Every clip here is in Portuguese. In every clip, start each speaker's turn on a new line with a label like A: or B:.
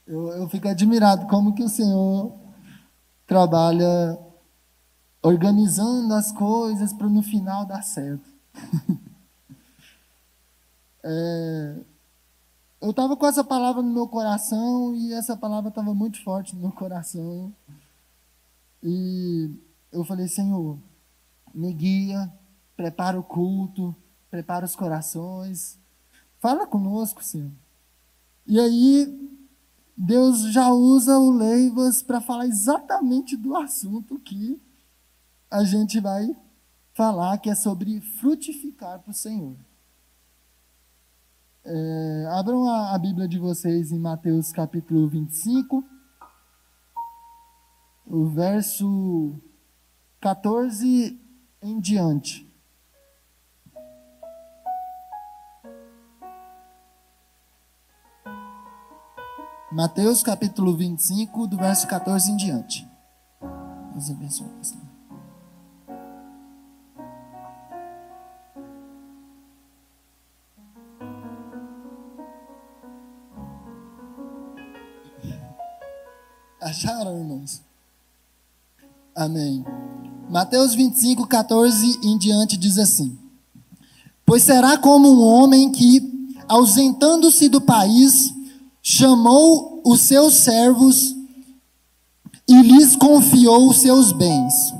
A: Eu fico admirado como que o Senhor trabalha organizando as coisas para no final dar certo. Eu estava com essa palavra no meu coração e essa palavra estava muito forte no meu coração. E eu falei, Senhor, me guia, prepara o culto, prepara os corações. Fala conosco, Senhor. E aí, Deus já usa o Leivas para falar exatamente do assunto que a gente vai falar, que é sobre frutificar para o Senhor. Abram a Bíblia de vocês em Mateus capítulo 25, o verso 14 em diante. Mateus capítulo 25, do verso 14 em diante. Deus abençoe, pastor. Acharam, irmãos? Amém. Mateus 25, 14 em diante diz assim: Pois será como um homem que, ausentando-se do país, chamou os seus servos e lhes confiou os seus bens.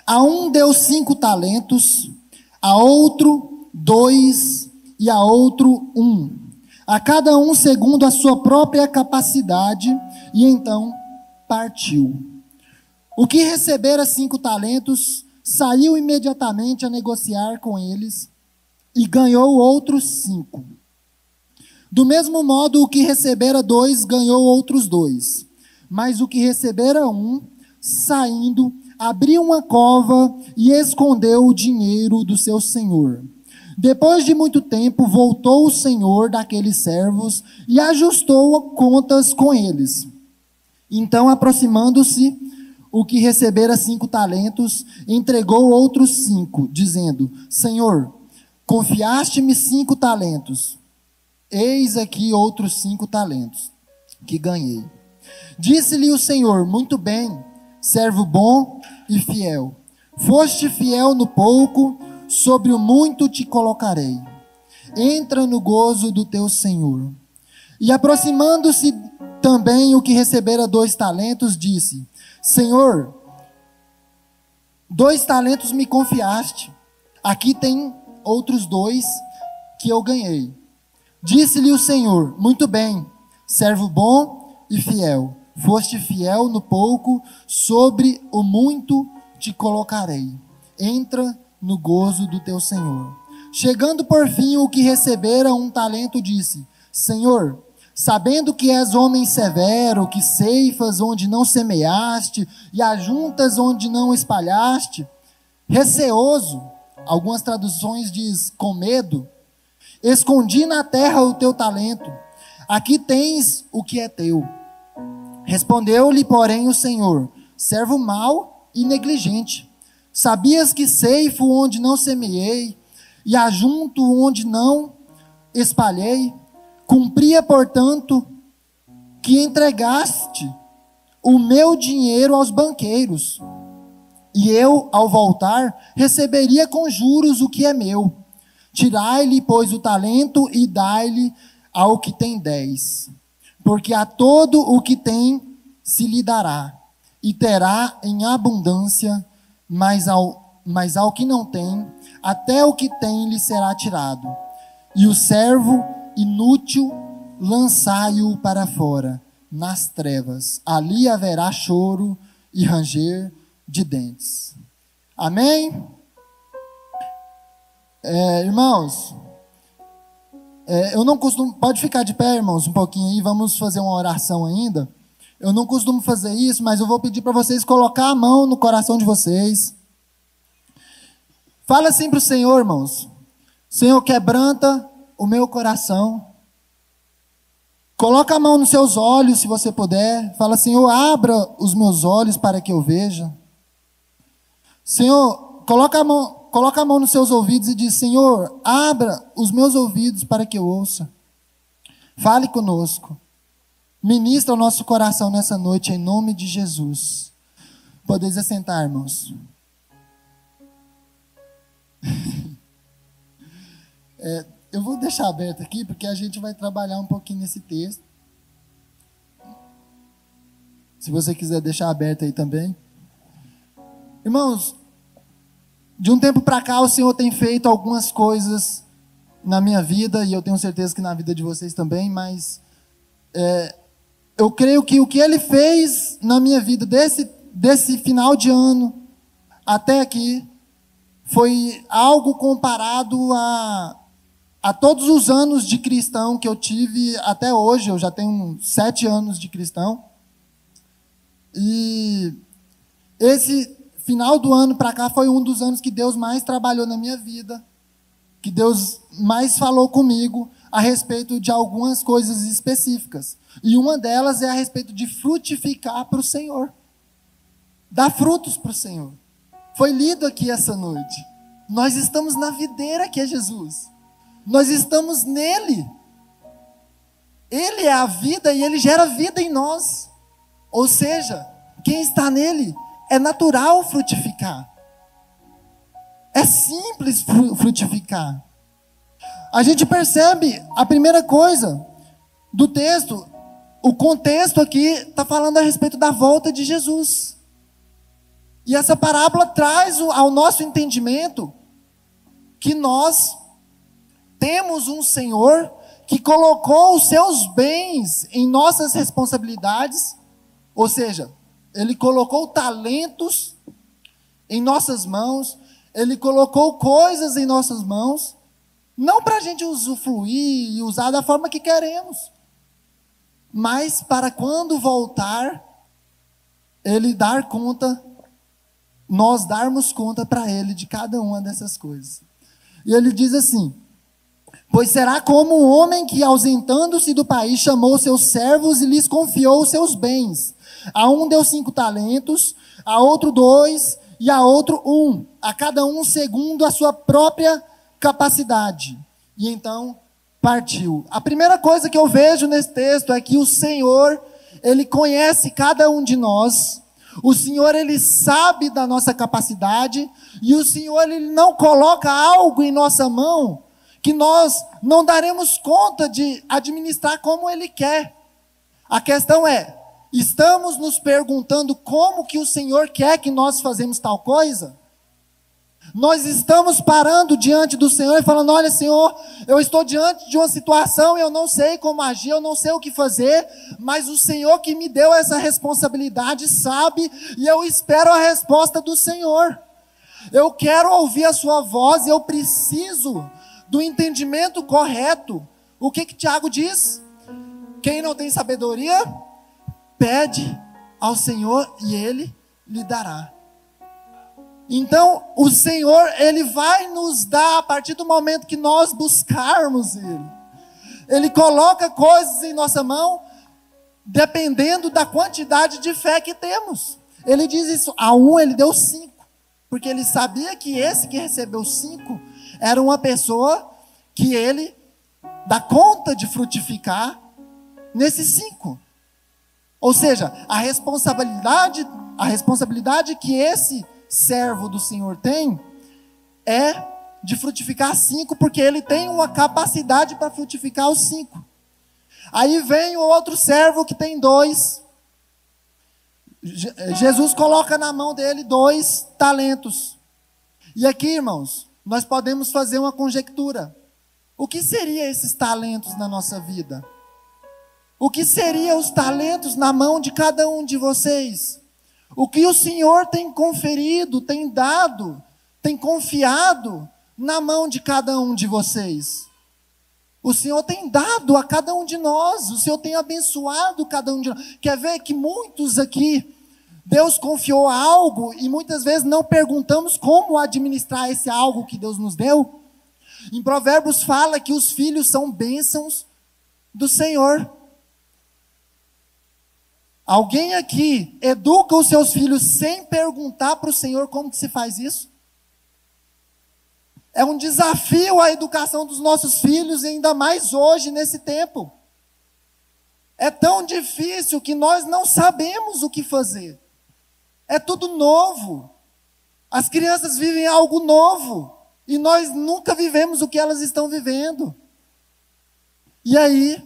A: A um deu 5 talentos, a outro 2 e a outro 1. A cada um segundo a sua própria capacidade, e então partiu. O que recebera 5 talentos saiu imediatamente a negociar com eles e ganhou outros 5. Do mesmo modo, o que recebera 2 ganhou outros 2. Mas o que recebera 1, saindo, abriu uma cova e escondeu o dinheiro do seu senhor. Depois de muito tempo, voltou o senhor daqueles servos e ajustou contas com eles. Então, aproximando-se, o que recebera 5 talentos, entregou outros 5, dizendo: Senhor, confiaste-me 5 talentos. Eis aqui outros 5 talentos que ganhei. Disse-lhe o Senhor: Muito bem, servo bom e fiel. Foste fiel no pouco, sobre o muito te colocarei. Entra no gozo do teu Senhor. E aproximando-se também o que recebera 2 talentos, disse: Senhor, 2 talentos me confiaste. Aqui tem outros 2 que eu ganhei. Disse-lhe o Senhor: Muito bem, servo bom e fiel. Foste fiel no pouco, sobre o muito te colocarei. Entra no gozo do teu Senhor. Chegando por fim o que recebera 1 talento, disse: Senhor, sabendo que és homem severo, que ceifas onde não semeaste e ajuntas onde não espalhaste, receoso, algumas traduções diz com medo, escondi na terra o teu talento. Aqui tens o que é teu. Respondeu-lhe, porém, o Senhor: servo mau e negligente. Sabias que ceifo onde não semeei e ajunto onde não espalhei? Cumpria, portanto, que entregaste o meu dinheiro aos banqueiros, e eu, ao voltar, receberia com juros o que é meu. Tirai-lhe, pois, o talento e dai-lhe ao que tem 10. Porque a todo o que tem se lhe dará, e terá em abundância, mas ao que não tem, até o que tem lhe será tirado. E o servo inútil, lançai-o para fora, nas trevas. Ali haverá choro e ranger de dentes. Amém? Irmãos, eu não costumo... Pode ficar de pé, irmãos, um pouquinho aí. Vamos fazer uma oração ainda. Eu não costumo fazer isso, mas eu vou pedir para vocês colocar a mão no coração de vocês. Fala assim para o Senhor, irmãos: Senhor, quebranta o meu coração. Coloca a mão nos seus olhos, se você puder. Fala: Senhor, abra os meus olhos para que eu veja. Senhor, coloca a mão nos seus ouvidos e diz: Senhor, abra os meus ouvidos para que eu ouça. Fale conosco. Ministra o nosso coração nessa noite, em nome de Jesus. Podeis assentar, irmãos. Eu vou deixar aberto aqui, porque a gente vai trabalhar um pouquinho nesse texto. Se você quiser deixar aberto aí também. Irmãos, de um tempo para cá o Senhor tem feito algumas coisas na minha vida, e eu tenho certeza que na vida de vocês também, mas eu creio que o que Ele fez na minha vida desse final de ano até aqui foi algo comparado a todos os anos de cristão que eu tive até hoje. Eu já tenho 7 anos de cristão. E esse final do ano para cá foi um dos anos que Deus mais trabalhou na minha vida, que Deus mais falou comigo a respeito de algumas coisas específicas. E uma delas é a respeito de frutificar para o Senhor. Dar frutos para o Senhor. Foi lido aqui essa noite. Nós estamos na videira que é Jesus. Nós estamos nele. Ele é a vida e ele gera vida em nós. Ou seja, quem está nele é natural frutificar. É simples frutificar. A gente percebe a primeira coisa do texto, o contexto aqui está falando a respeito da volta de Jesus. E essa parábola traz ao nosso entendimento que nós temos um Senhor que colocou os seus bens em nossas responsabilidades, ou seja, Ele colocou talentos em nossas mãos, Ele colocou coisas em nossas mãos, não para a gente usufruir e usar da forma que queremos, mas para quando voltar, Ele dar conta, nós darmos conta para Ele de cada uma dessas coisas. E Ele diz assim: pois será como um homem que, ausentando-se do país, chamou seus servos e lhes confiou os seus bens. A um deu 5 talentos, a outro 2 e a outro 1, a cada um segundo a sua própria capacidade. E então partiu. A primeira coisa que eu vejo nesse texto é que o Senhor, Ele conhece cada um de nós. O Senhor, Ele sabe da nossa capacidade. E o Senhor, Ele não coloca algo em nossa mão que nós não daremos conta de administrar como Ele quer. A questão é, estamos nos perguntando como que o Senhor quer que nós fazemos tal coisa? Nós estamos parando diante do Senhor e falando: olha, Senhor, eu estou diante de uma situação, eu não sei como agir, eu não sei o que fazer, mas o Senhor que me deu essa responsabilidade sabe, e eu espero a resposta do Senhor. Eu quero ouvir a sua voz, eu preciso do entendimento correto. O que Tiago diz? Quem não tem sabedoria, pede ao Senhor e Ele lhe dará. Então, o Senhor, Ele vai nos dar a partir do momento que nós buscarmos Ele. Ele coloca coisas em nossa mão, dependendo da quantidade de fé que temos. Ele diz isso, a um Ele deu 5, porque Ele sabia que esse que recebeu 5, era uma pessoa que Ele dá conta de frutificar nesses 5. Ou seja, a responsabilidade que esse servo do Senhor tem é de frutificar 5, porque ele tem uma capacidade para frutificar os 5. Aí vem o outro servo que tem 2. Jesus coloca na mão dele 2 talentos. E aqui, irmãos, nós podemos fazer uma conjectura. O que seriam esses talentos na nossa vida? O que seriam os talentos na mão de cada um de vocês? O que o Senhor tem conferido, tem dado, tem confiado na mão de cada um de vocês? O Senhor tem dado a cada um de nós, o Senhor tem abençoado cada um de nós. Quer ver que muitos aqui, Deus confiou algo e muitas vezes não perguntamos como administrar esse algo que Deus nos deu? Em Provérbios fala que os filhos são bênçãos do Senhor. Alguém aqui educa os seus filhos sem perguntar para o Senhor como que se faz isso? É um desafio a educação dos nossos filhos, e ainda mais hoje, nesse tempo. É tão difícil que nós não sabemos o que fazer. É tudo novo. As crianças vivem algo novo. E nós nunca vivemos o que elas estão vivendo. E aí,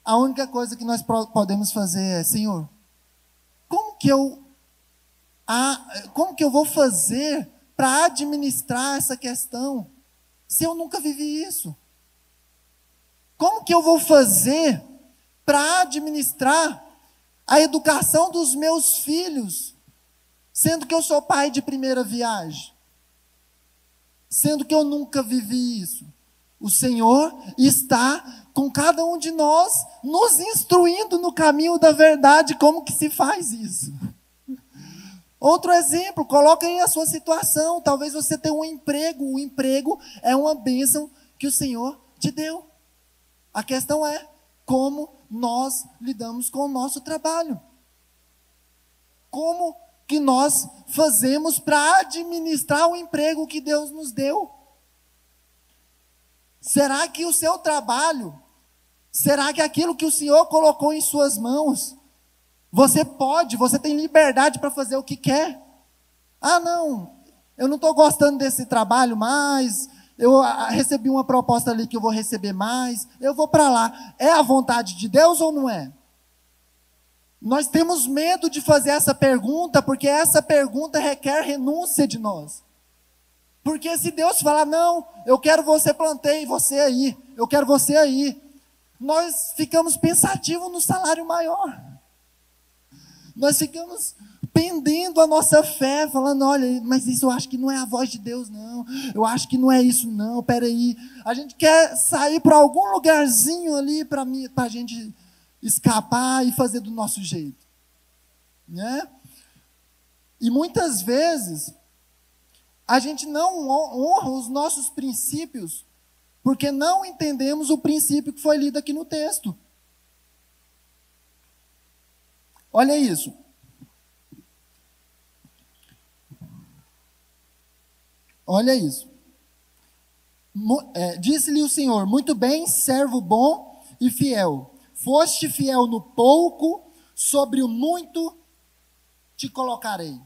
A: a única coisa que nós podemos fazer é: Senhor, como que eu vou fazer para administrar essa questão se eu nunca vivi isso? Como que eu vou fazer para administrar a educação dos meus filhos, sendo que eu sou pai de primeira viagem? Sendo que eu nunca vivi isso. O Senhor está com cada um de nós, nos instruindo no caminho da verdade, como que se faz isso. Outro exemplo, coloca aí a sua situação. Talvez você tenha um emprego. O emprego é uma bênção que o Senhor te deu. A questão é como nós lidamos com o nosso trabalho. Como que nós fazemos para administrar o emprego que Deus nos deu? Será que o seu trabalho, será que aquilo que o Senhor colocou em suas mãos, você tem liberdade para fazer o que quer? Ah, não, eu não estou gostando desse trabalho mais, eu recebi uma proposta ali que eu vou receber mais, eu vou para lá. É a vontade de Deus ou não é? Nós temos medo de fazer essa pergunta, porque essa pergunta requer renúncia de nós. Porque se Deus falar: não, eu quero você planteio, você aí, eu quero você aí, nós ficamos pensativos no salário maior. Nós ficamos pendendo a nossa fé, falando: olha, mas isso eu acho que não é a voz de Deus, não. Eu acho que não é isso, não. Peraí. A gente quer sair para algum lugarzinho ali para a gente escapar e fazer do nosso jeito, né? E muitas vezes a gente não honra os nossos princípios porque não entendemos o princípio que foi lido aqui no texto. Olha isso. Olha isso. Disse-lhe o Senhor: muito bem, servo bom e fiel. Foste fiel no pouco, sobre o muito te colocarei.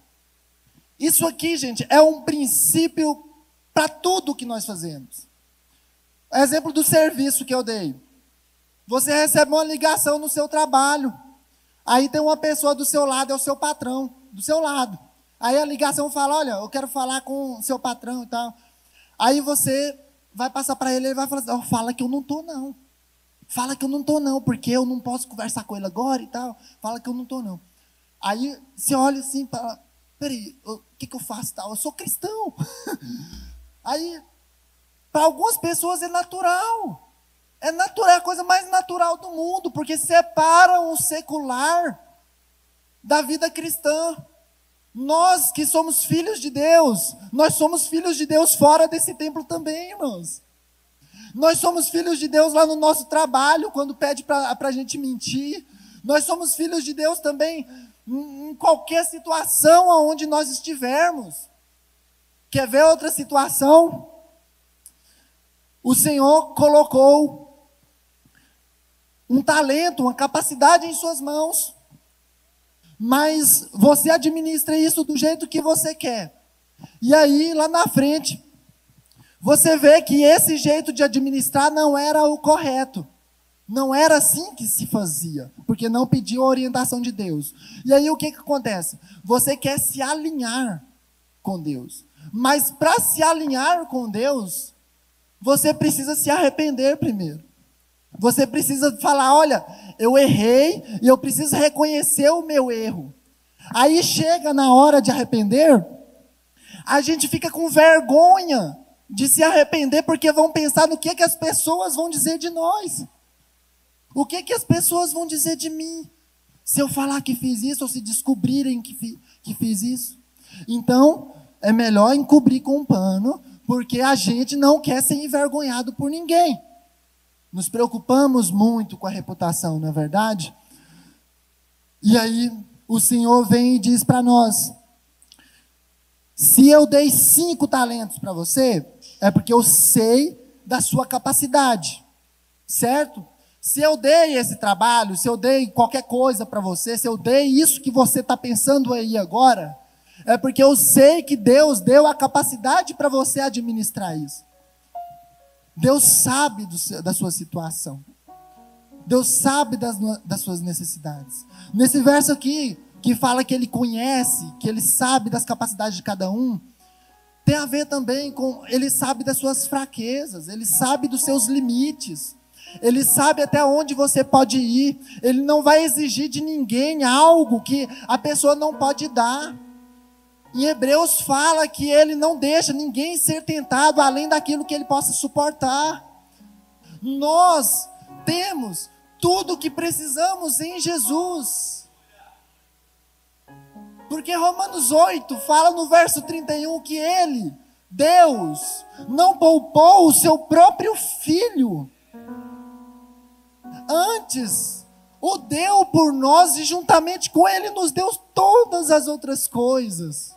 A: Isso aqui, gente, é um princípio para tudo que nós fazemos. Exemplo do serviço que eu dei. Você recebe uma ligação no seu trabalho. Aí tem uma pessoa do seu lado, é o seu patrão, do seu lado. Aí a ligação fala: olha, eu quero falar com o seu patrão e tal. Aí você vai passar para ele, ele vai falar: oh, fala que eu não estou não. Fala que eu não estou não, porque eu não posso conversar com ele agora e tal. Fala que eu não estou não. Aí você olha assim, fala: peraí, o que eu faço tal? Eu sou cristão. Aí, para algumas pessoas é natural. É natural, é a coisa mais natural do mundo, porque separa o secular da vida cristã. Nós que somos filhos de Deus, nós somos filhos de Deus fora desse templo também, irmãos. Nós somos filhos de Deus lá no nosso trabalho, quando pede para a gente mentir. Nós somos filhos de Deus também em qualquer situação aonde nós estivermos. Quer ver outra situação? O Senhor colocou um talento, uma capacidade em suas mãos, mas você administra isso do jeito que você quer. E aí, lá na frente, você vê que esse jeito de administrar não era o correto. Não era assim que se fazia, porque não pediu a orientação de Deus. E aí o que acontece? Você quer se alinhar com Deus. Mas para se alinhar com Deus, você precisa se arrepender primeiro. Você precisa falar: olha, eu errei e eu preciso reconhecer o meu erro. Aí chega na hora de arrepender, a gente fica com vergonha de se arrepender, porque vão pensar no que as pessoas vão dizer de nós. O que as pessoas vão dizer de mim? Se eu falar que fiz isso, ou se descobrirem que fiz isso. Então, é melhor encobrir com um pano, porque a gente não quer ser envergonhado por ninguém. Nos preocupamos muito com a reputação, não é verdade? E aí, o Senhor vem e diz para nós: se eu dei 5 talentos para você, é porque eu sei da sua capacidade, certo? Se eu dei esse trabalho, se eu dei qualquer coisa para você, se eu dei isso que você está pensando aí agora, é porque eu sei que Deus deu a capacidade para você administrar isso. Deus sabe da sua situação. Deus sabe das suas necessidades. Nesse verso aqui, que fala que Ele conhece, que Ele sabe das capacidades de cada um, tem a ver também com, Ele sabe das suas fraquezas, Ele sabe dos seus limites, Ele sabe até onde você pode ir. Ele não vai exigir de ninguém algo que a pessoa não pode dar. Em Hebreus fala que Ele não deixa ninguém ser tentado além daquilo que Ele possa suportar. Nós temos tudo o que precisamos em Jesus. Porque Romanos 8 fala no verso 31 que Ele, Deus, não poupou o seu próprio Filho. Antes, o deu por nós e juntamente com Ele nos deu todas as outras coisas.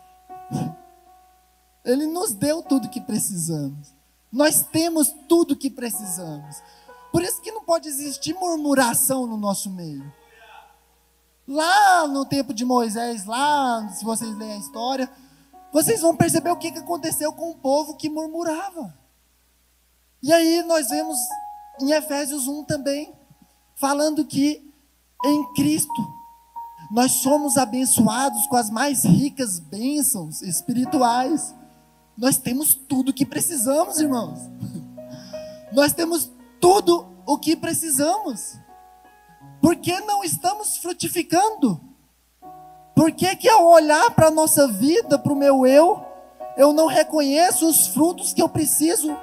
A: Ele nos deu tudo que precisamos. Nós temos tudo que precisamos. Por isso que não pode existir murmuração no nosso meio. Lá no tempo de Moisés, lá, se vocês lerem a história, vocês vão perceber o que aconteceu com o povo que murmurava. E aí nós vemos em Efésios 1 também, falando que em Cristo nós somos abençoados com as mais ricas bênçãos espirituais. Nós temos tudo o que precisamos, irmãos. Nós temos tudo o que precisamos. Por que não estamos frutificando? Por que que ao olhar para a nossa vida, para o meu eu não reconheço os frutos que eu preciso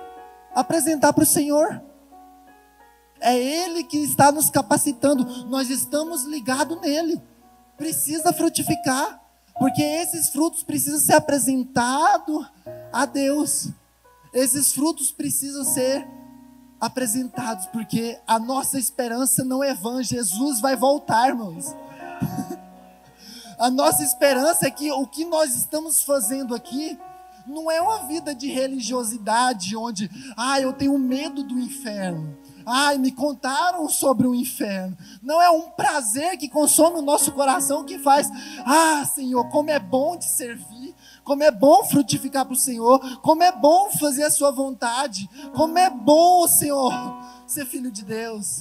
A: apresentar para o Senhor? É Ele que está nos capacitando. Nós estamos ligados nele. Precisa frutificar, porque esses frutos precisam ser apresentados a Deus. Esses frutos precisam ser apresentados, porque a nossa esperança não é vã. Jesus vai voltar, irmãos. A nossa esperança é que o que nós estamos fazendo aqui não é uma vida de religiosidade, onde, eu tenho medo do inferno. Me contaram sobre o inferno. Não é um prazer que consome o nosso coração, que faz, Senhor, como é bom te servir, como é bom frutificar para o Senhor, como é bom fazer a sua vontade, como é bom, Senhor, ser filho de Deus.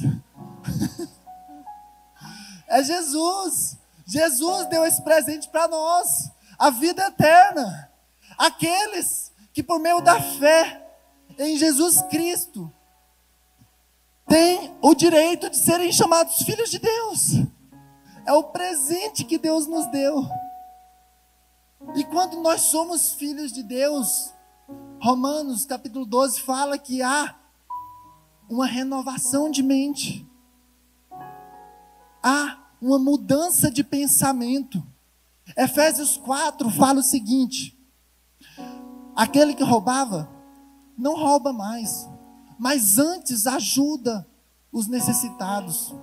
A: É Jesus. Jesus deu esse presente para nós, a vida eterna. Aqueles que por meio da fé em Jesus Cristo têm o direito de serem chamados filhos de Deus. É o presente que Deus nos deu. E quando nós somos filhos de Deus, Romanos capítulo 12 fala que há uma renovação de mente. Há uma mudança de pensamento. Efésios 4 fala o seguinte: aquele que roubava, não rouba mais, mas antes ajuda os necessitados.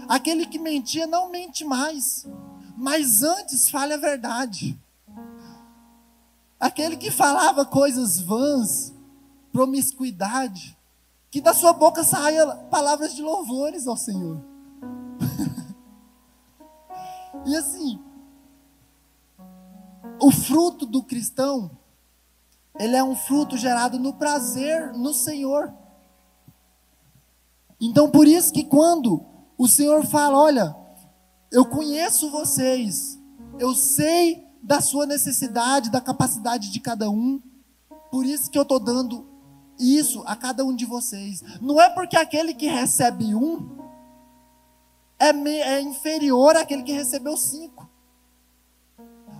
A: Aquele que mentia, não mente mais, mas antes fale a verdade. Aquele que falava coisas vãs, promiscuidade, que da sua boca saia palavras de louvores ao Senhor. E assim, o fruto do cristão, ele é um fruto gerado no prazer no Senhor. Então por isso que quando o Senhor fala, olha, eu conheço vocês, eu sei da sua necessidade, da capacidade de cada um, por isso que eu estou dando isso a cada um de vocês. Não é porque aquele que recebe um é inferior àquele que recebeu 5,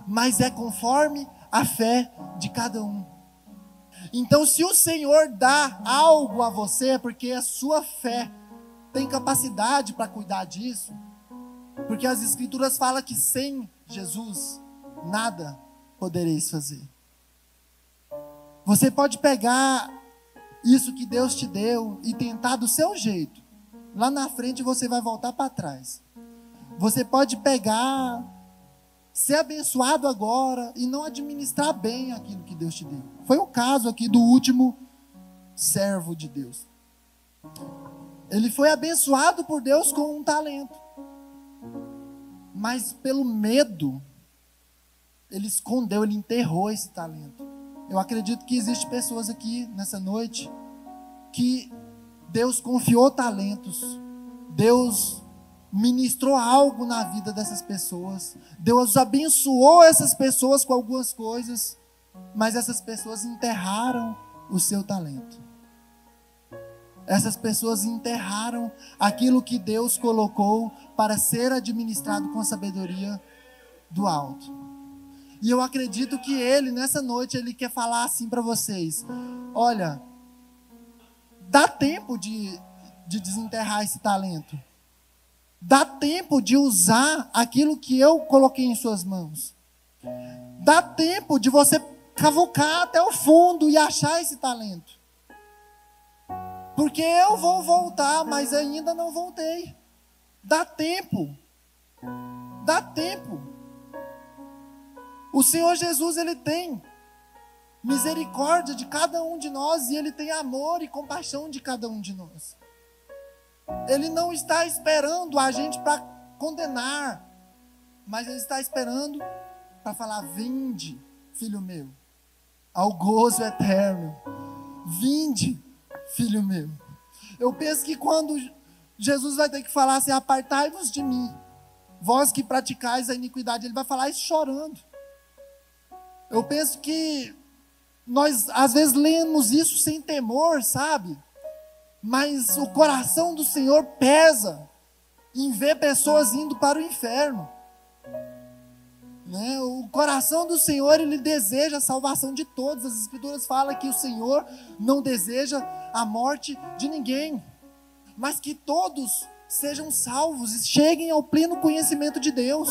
A: mas é conforme a fé de cada um. Então se o Senhor dá algo a você, é porque a sua fé tem capacidade para cuidar disso, porque as Escrituras falam que sem Jesus nada podereis fazer. Você pode pegar isso que Deus te deu e tentar do seu jeito. Lá na frente você vai voltar para trás. Você pode pegar, ser abençoado agora e não administrar bem aquilo que Deus te deu. Foi o caso aqui do último servo de Deus. Ele foi abençoado por Deus com um talento. Mas pelo medo, ele escondeu, ele enterrou esse talento. Eu acredito que existem pessoas aqui nessa noite que Deus confiou talentos. Deus ministrou algo na vida dessas pessoas. Deus abençoou essas pessoas com algumas coisas, mas essas pessoas enterraram o seu talento. Essas pessoas enterraram aquilo que Deus colocou para ser administrado com a sabedoria do alto. E eu acredito que Ele, nessa noite, Ele quer falar assim para vocês: olha, dá tempo de desenterrar esse talento. Dá tempo de usar aquilo que eu coloquei em suas mãos. Dá tempo de você cavucar até o fundo e achar esse talento. Porque eu vou voltar, mas ainda não voltei. Dá tempo. Dá tempo. O Senhor Jesus, Ele tem misericórdia de cada um de nós e Ele tem amor e compaixão de cada um de nós. Ele não está esperando a gente para condenar, mas Ele está esperando para falar: vinde, filho meu, ao gozo eterno. Vinde, filho meu. Eu penso que quando Jesus vai ter que falar assim: apartai-vos de mim, vós que praticais a iniquidade, Ele vai falar isso chorando. Eu penso que nós às vezes lemos isso sem temor, sabe? Mas o coração do Senhor pesa em ver pessoas indo para o inferno, né? O coração do Senhor, Ele deseja a salvação de todos. As Escrituras falam que o Senhor não deseja a morte de ninguém, mas que todos sejam salvos e cheguem ao pleno conhecimento de Deus.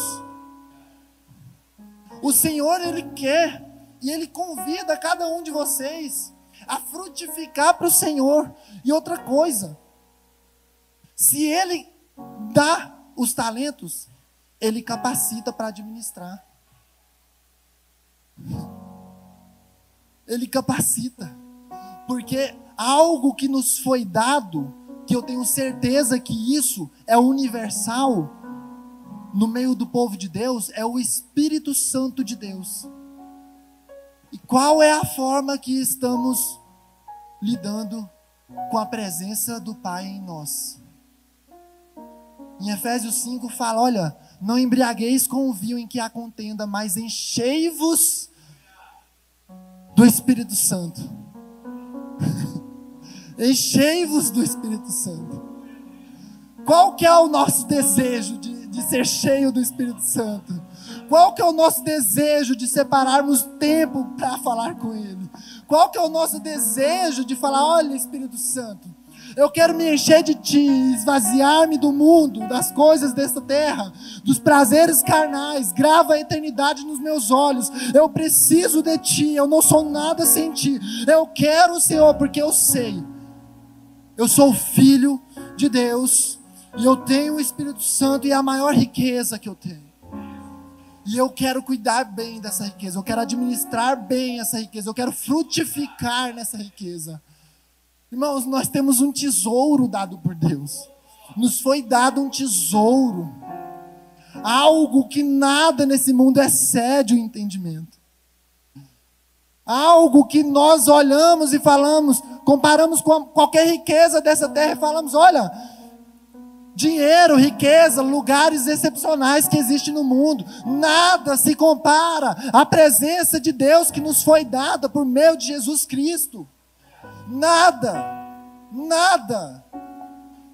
A: O Senhor, Ele quer e Ele convida cada um de vocês a frutificar para o Senhor. E outra coisa, se Ele dá os talentos, Ele capacita para administrar. Ele capacita, porque algo que nos foi dado, que eu tenho certeza que isso é universal no meio do povo de Deus, é o Espírito Santo de Deus. E qual é a forma que estamos lidando com a presença do Pai em nós? Em Efésios 5 fala: olha, não embriagueis com o vinho em que há contenda, mas enchei-vos do Espírito Santo. Enchei-vos do Espírito Santo. Qual que é o nosso desejo de ser cheio do Espírito Santo? Qual que é o nosso desejo de separarmos tempo para falar com Ele? Qual que é o nosso desejo de falar: olha, Espírito Santo, eu quero me encher de Ti, esvaziar-me do mundo, das coisas desta terra, dos prazeres carnais, grava a eternidade nos meus olhos. Eu preciso de Ti, eu não sou nada sem Ti. Eu quero o Senhor, porque eu sei, eu sou filho de Deus, e eu tenho o Espírito Santo, e é a maior riqueza que eu tenho. E eu quero cuidar bem dessa riqueza, eu quero administrar bem essa riqueza, eu quero frutificar nessa riqueza. Irmãos, nós temos um tesouro dado por Deus. Nos foi dado um tesouro. Algo que nada nesse mundo excede o entendimento. Algo que nós olhamos e falamos, comparamos com qualquer riqueza dessa terra e falamos: olha, dinheiro, riqueza, lugares excepcionais que existem no mundo, nada se compara à presença de Deus que nos foi dada por meio de Jesus Cristo. Nada, nada.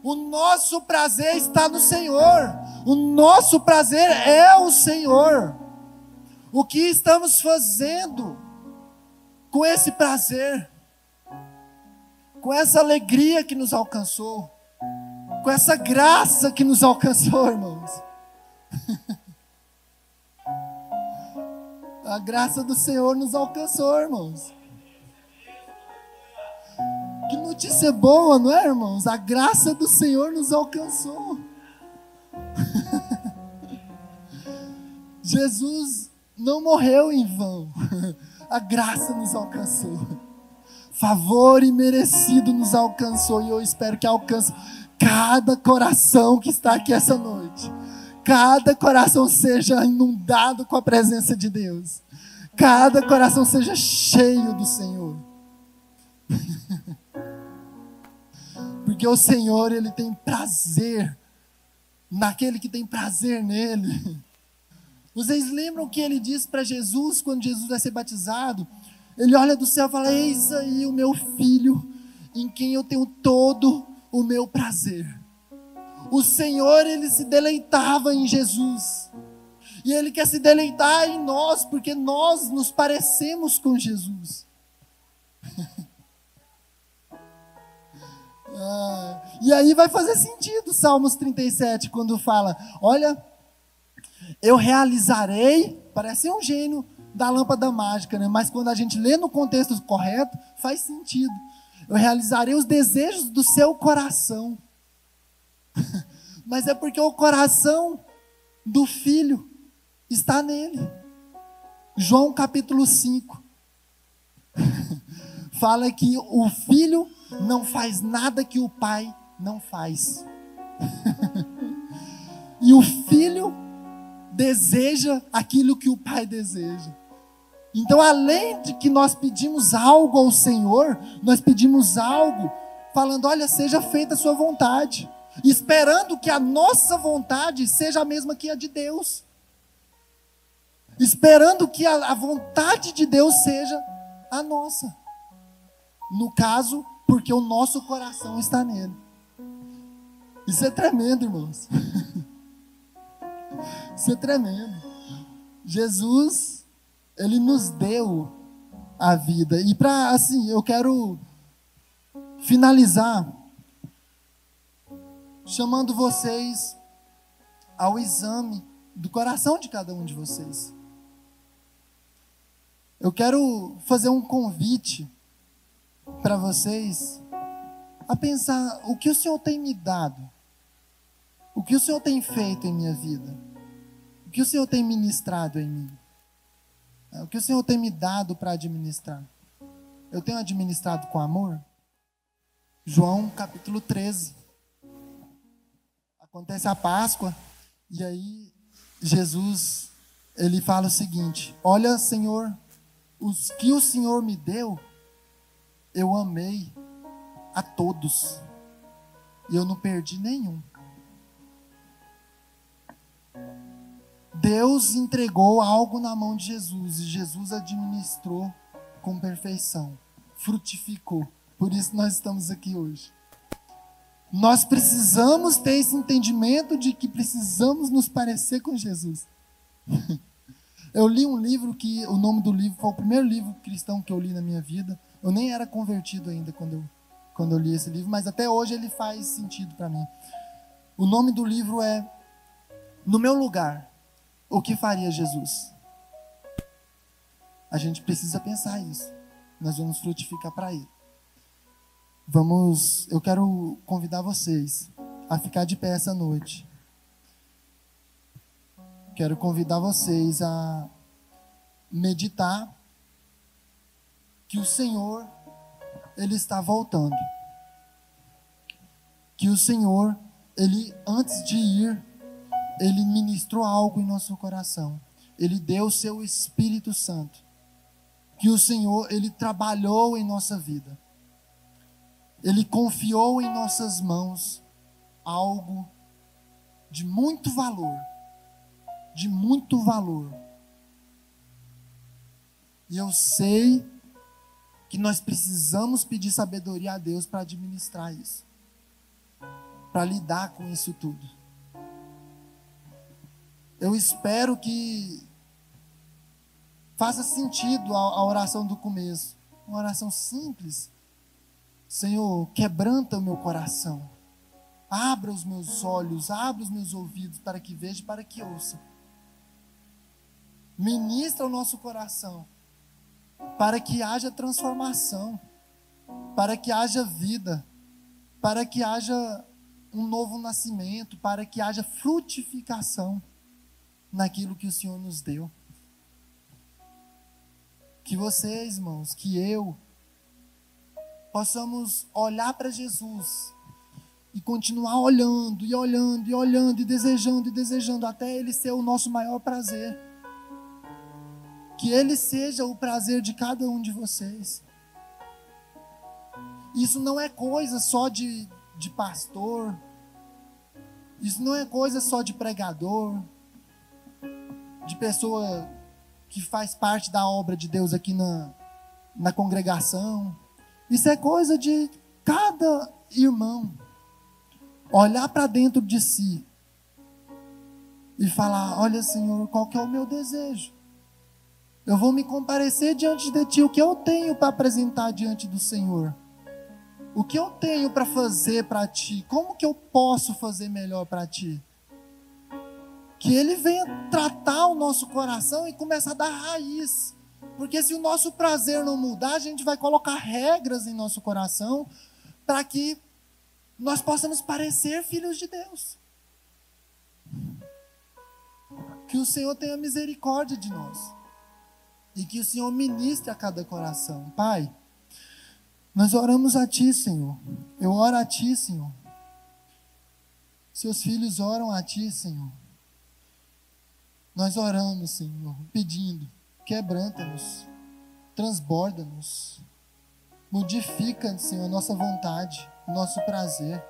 A: O nosso prazer está no Senhor. O nosso prazer é o Senhor. O que estamos fazendo com esse prazer, com essa alegria que nos alcançou, com essa graça que nos alcançou, irmãos? A graça do Senhor nos alcançou, irmãos. Que notícia boa, não é, irmãos? A graça do Senhor nos alcançou. Jesus não morreu em vão. A graça nos alcançou. Favor imerecido nos alcançou. E eu espero que alcance cada coração que está aqui essa noite, cada coração seja inundado com a presença de Deus. Cada coração seja cheio do Senhor. Porque o Senhor, Ele tem prazer naquele que tem prazer nele. Vocês lembram que Ele disse para Jesus, quando Jesus vai ser batizado? Ele olha do céu e fala: eis aí o meu filho, em quem eu tenho todo o meu prazer. O Senhor, Ele se deleitava em Jesus. E Ele quer se deleitar em nós, porque nós nos parecemos com Jesus. E aí vai fazer sentido Salmos 37, quando fala: olha, eu realizarei, parece um gênio da lâmpada mágica, né? Mas quando a gente lê no contexto correto, faz sentido. Eu realizarei os desejos do seu coração. Mas é porque o coração do filho está nele. João capítulo 5 fala que o filho não faz nada que o pai não faz. E o filho deseja aquilo que o pai deseja. Então, além de que nós pedimos algo ao Senhor, nós pedimos algo falando: olha, seja feita a sua vontade, esperando que a nossa vontade seja a mesma que a de Deus, esperando que a vontade de Deus seja a nossa, no caso, porque o nosso coração está nele. Isso é tremendo, irmãos. Isso é tremendo. Jesus, Ele nos deu a vida. E para, assim, eu quero finalizar chamando vocês ao exame do coração de cada um de vocês. Eu quero fazer um convite para vocês a pensar: o que o Senhor tem me dado? O que o Senhor tem feito em minha vida? O que o Senhor tem ministrado em mim? O que o Senhor tem me dado para administrar? Eu tenho administrado com amor? João capítulo 13. Acontece a Páscoa, e aí Jesus, Ele fala o seguinte: olha, Senhor, os que o Senhor me deu, eu amei a todos, e eu não perdi nenhum. Deus entregou algo na mão de Jesus, e Jesus administrou com perfeição, frutificou. Por isso nós estamos aqui hoje. Nós precisamos ter esse entendimento de que precisamos nos parecer com Jesus. Eu li um livro que, o nome do livro foi o primeiro livro cristão que eu li na minha vida. Eu nem era convertido ainda quando eu li esse livro, mas até hoje ele faz sentido para mim. O nome do livro é No Meu Lugar, o que faria Jesus? A gente precisa pensar isso. Nós vamos frutificar para Ele. Eu quero convidar vocês a ficar de pé essa noite. Quero convidar vocês a meditar que o Senhor, Ele está voltando. Que o Senhor, Ele, antes de ir, Ele ministrou algo em nosso coração. Ele deu o seu Espírito Santo. Que o Senhor, Ele trabalhou em nossa vida. Ele confiou em nossas mãos algo de muito valor. De muito valor. E eu sei que nós precisamos pedir sabedoria a Deus para administrar isso. Para lidar com isso tudo. Eu espero que faça sentido a oração do começo. Uma oração simples. Senhor, quebranta o meu coração. Abra os meus olhos, abra os meus ouvidos para que veja e para que ouça. Ministra o nosso coração para que haja transformação, para que haja vida, para que haja um novo nascimento, para que haja frutificação naquilo que o Senhor nos deu. Que vocês, irmãos, que eu, possamos olhar para Jesus E continuar olhando, e olhando, e olhando, e desejando, até Ele ser o nosso maior prazer. Que Ele seja o prazer de cada um de vocês. Isso não é coisa só de pastor. Isso não é coisa só de pregador. De pessoa que faz parte da obra de Deus aqui na congregação. Isso é coisa de cada irmão. Olhar para dentro de si e falar: olha, Senhor, qual que é o meu desejo? Eu vou me comparecer diante de Ti. O que eu tenho para apresentar diante do Senhor? O que eu tenho para fazer para Ti? Como que eu posso fazer melhor para Ti? Que Ele venha tratar o nosso coração e começar a dar raiz. Porque se o nosso prazer não mudar, a gente vai colocar regras em nosso coração para que nós possamos parecer filhos de Deus. Que o Senhor tenha misericórdia de nós. E que o Senhor ministre a cada coração. Pai, nós oramos a Ti, Senhor. Eu oro a Ti, Senhor. Seus filhos oram a Ti, Senhor. Nós oramos, Senhor, pedindo: quebranta-nos, transborda-nos, modifica, Senhor, a nossa vontade, o nosso prazer.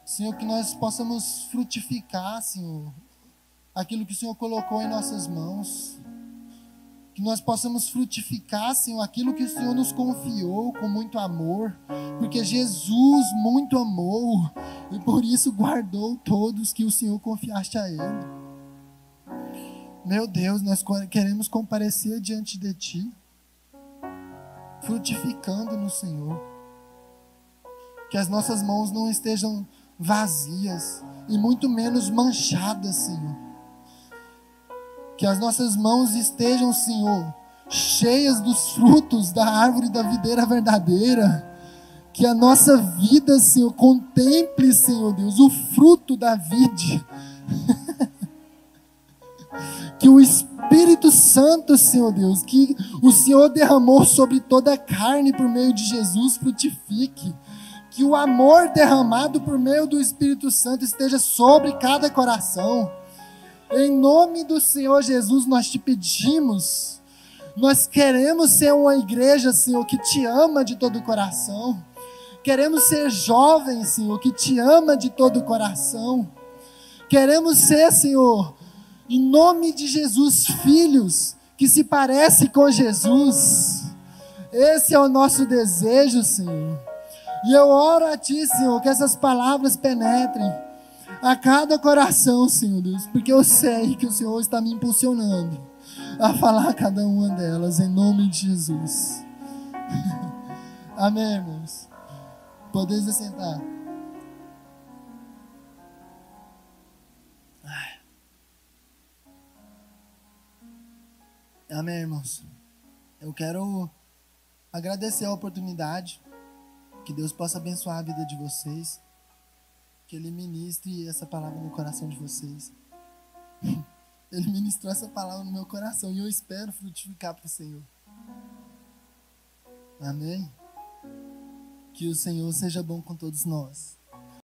A: Senhor, que nós possamos frutificar, Senhor, aquilo que o Senhor colocou em nossas mãos. Que nós possamos frutificar, Senhor, aquilo que o Senhor nos confiou com muito amor. Porque Jesus muito amou e por isso guardou todos que o Senhor confiaste a Ele. Meu Deus, nós queremos comparecer diante de Ti, frutificando no Senhor. Que as nossas mãos não estejam vazias e muito menos manchadas, Senhor. Que as nossas mãos estejam, Senhor, cheias dos frutos da árvore da videira verdadeira. Que a nossa vida, Senhor, contemple, Senhor Deus, o fruto da vide. Que o Espírito Santo, Senhor Deus, que o Senhor derramou sobre toda a carne por meio de Jesus, frutifique. Que o amor derramado por meio do Espírito Santo esteja sobre cada coração. Em nome do Senhor Jesus, nós te pedimos. Nós queremos ser uma igreja, Senhor, que te ama de todo o coração. Queremos ser jovens, Senhor, que te ama de todo o coração. Queremos ser, Senhor, em nome de Jesus, filhos que se parecem com Jesus. Esse é o nosso desejo, Senhor. E eu oro a Ti, Senhor, que essas palavras penetrem a cada coração, Senhor Deus, porque eu sei que o Senhor está me impulsionando a falar cada uma delas, em nome de Jesus. Amém, irmãos? Podeis assentar. Amém, irmãos? Eu quero agradecer a oportunidade, que Deus possa abençoar a vida de vocês, que Ele ministre essa palavra no coração de vocês. Ele ministrou essa palavra no meu coração e eu espero frutificar para o Senhor. Amém? Que o Senhor seja bom com todos nós.